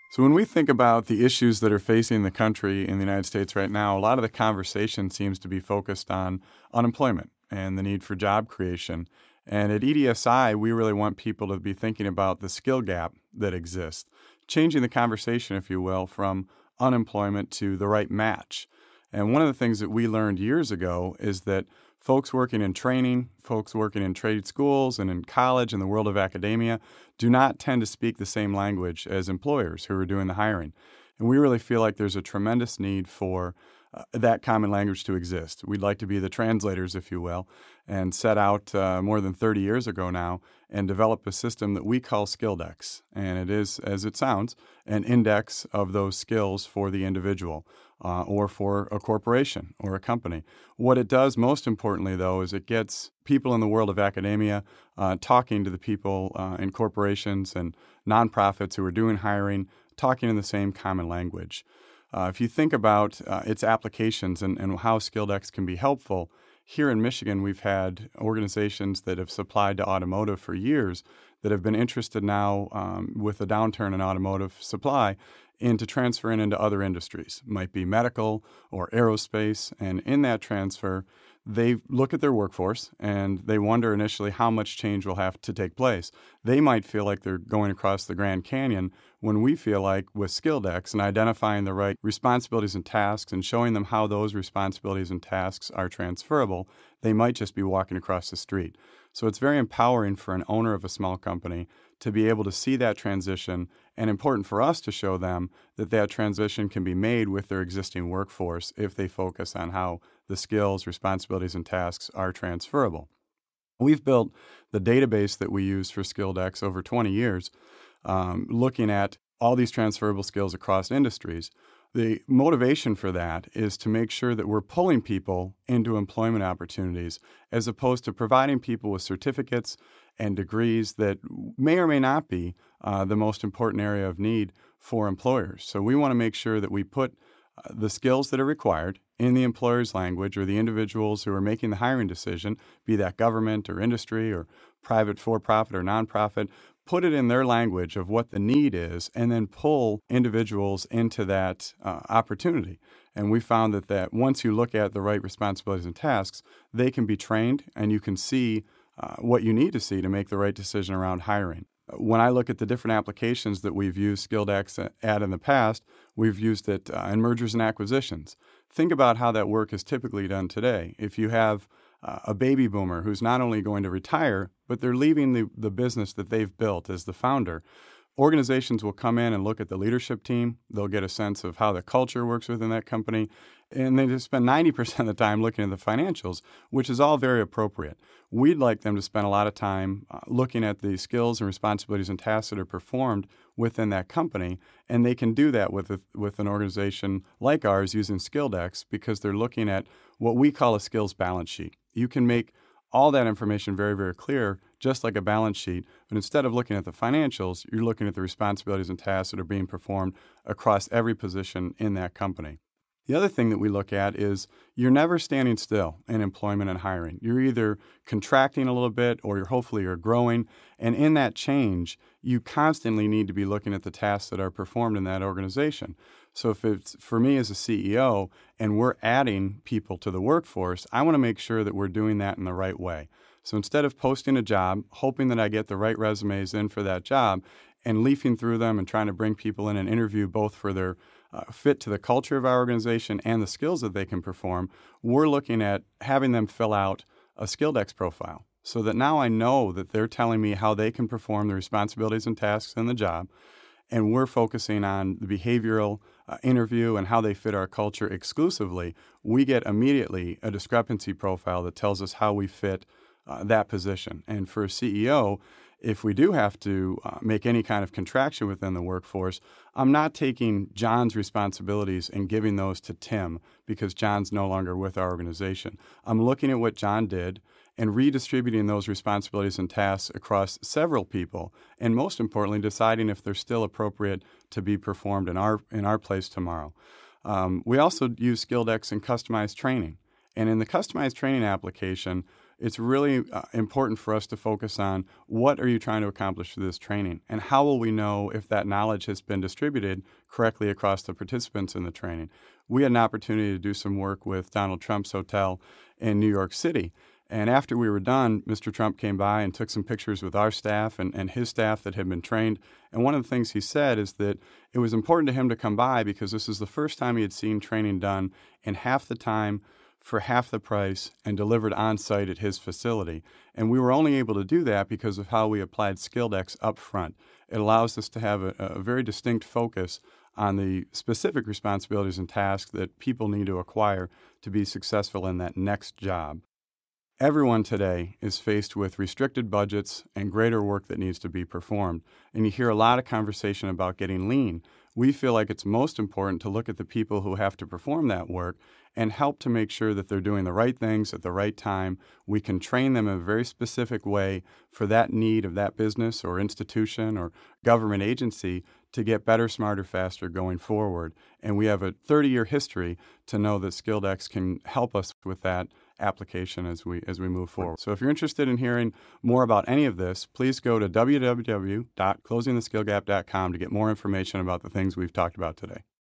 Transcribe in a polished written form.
So when we think about the issues that are facing the country in the United States right now, a lot of the conversation seems to be focused on unemployment and the need for job creation. And at EDSI, we really want people to be thinking about the skill gap that exists, changing the conversation, if you will, from unemployment to the right match. And one of the things that we learned years ago is that folks working in training, folks working in trade schools and in college and the world of academia do not tend to speak the same language as employers who are doing the hiring. And we really feel like there's a tremendous need for that common language to exist. We'd like to be the translators, if you will, and set out more than 30 years ago now and develop a system that we call Skilldex. And it is, as it sounds, an index of those skills for the individual or for a corporation or a company. What it does most importantly, though, is it gets people in the world of academia talking to the people in corporations and nonprofits who are doing hiring, talking in the same common language. If you think about its applications and how Skilldex can be helpful, here in Michigan, we've had organizations that have supplied to automotive for years that have been interested now with the downturn in automotive supply into transferring into other industries. Might be medical or aerospace. And in that transfer, they look at their workforce and they wonder initially how much change will have to take place. They might feel like they're going across the Grand Canyon when we feel like with Skilldex and identifying the right responsibilities and tasks and showing them how those responsibilities and tasks are transferable, they might just be walking across the street. So it's very empowering for an owner of a small company to be able to see that transition, and important for us to show them that that transition can be made with their existing workforce if they focus on how the skills, responsibilities, and tasks are transferable. We've built the database that we use for Skilldex over 20 years, looking at all these transferable skills across industries. The motivation for that is to make sure that we're pulling people into employment opportunities as opposed to providing people with certificates and degrees that may or may not be the most important area of need for employers. So we want to make sure that we put the skills that are required in the employer's language or the individuals who are making the hiring decision, be that government or industry or private for-profit or nonprofit, put it in their language of what the need is and then pull individuals into that opportunity. And we found that once you look at the right responsibilities and tasks, they can be trained and you can see what you need to see to make the right decision around hiring. When I look at the different applications that we've used Skilldex at in the past, we've used it in mergers and acquisitions. Think about how that work is typically done today. If you have a baby boomer who's not only going to retire, but they're leaving the business that they've built as the founder, organizations will come in and look at the leadership team. They'll get a sense of how the culture works within that company. And they just spend 90% of the time looking at the financials, which is all very appropriate. We'd like them to spend a lot of time looking at the skills and responsibilities and tasks that are performed within that company. And they can do that with an organization like ours using Skilldex because they're looking at what we call a skills balance sheet. You can make all that information very, very clear, just like a balance sheet. But instead of looking at the financials, you're looking at the responsibilities and tasks that are being performed across every position in that company. The other thing that we look at is you're never standing still in employment and hiring. You're either contracting a little bit or hopefully you're growing. And in that change, you constantly need to be looking at the tasks that are performed in that organization. So if it's for me as a CEO and we're adding people to the workforce, I want to make sure that we're doing that in the right way. So instead of posting a job, hoping that I get the right resumes in for that job and leafing through them and trying to bring people in and interview both for their fit to the culture of our organization and the skills that they can perform, we're looking at having them fill out a Skilldex profile so that now I know that they're telling me how they can perform the responsibilities and tasks in the job, and we're focusing on the behavioral interview and how they fit our culture exclusively. We get immediately a discrepancy profile that tells us how we fit that position. And for a CEO, if we do have to make any kind of contraction within the workforce, I'm not taking John's responsibilities and giving those to Tim because John's no longer with our organization. I'm looking at what John did and redistributing those responsibilities and tasks across several people, and most importantly, deciding if they're still appropriate to be performed in our place tomorrow. We also use Skilldex in customized training. And in the customized training application, it's really important for us to focus on what are you trying to accomplish through this training, and how will we know if that knowledge has been distributed correctly across the participants in the training. We had an opportunity to do some work with Donald Trump's hotel in New York City. And after we were done, Mr. Trump came by and took some pictures with our staff and his staff that had been trained. And one of the things he said is that it was important to him to come by because this is the first time he had seen training done in half the time, for half the price, and delivered on site at his facility. And we were only able to do that because of how we applied SkillDex up front. It allows us to have a very distinct focus on the specific responsibilities and tasks that people need to acquire to be successful in that next job. Everyone today is faced with restricted budgets and greater work that needs to be performed. And you hear a lot of conversation about getting lean. We feel like it's most important to look at the people who have to perform that work and help to make sure that they're doing the right things at the right time. We can train them in a very specific way for that need of that business or institution or government agency to get better, smarter, faster going forward. And we have a 30-year history to know that SkillDex can help us with that application as we move forward. So if you're interested in hearing more about any of this, please go to www.closingtheskillgap.com to get more information about the things we've talked about today.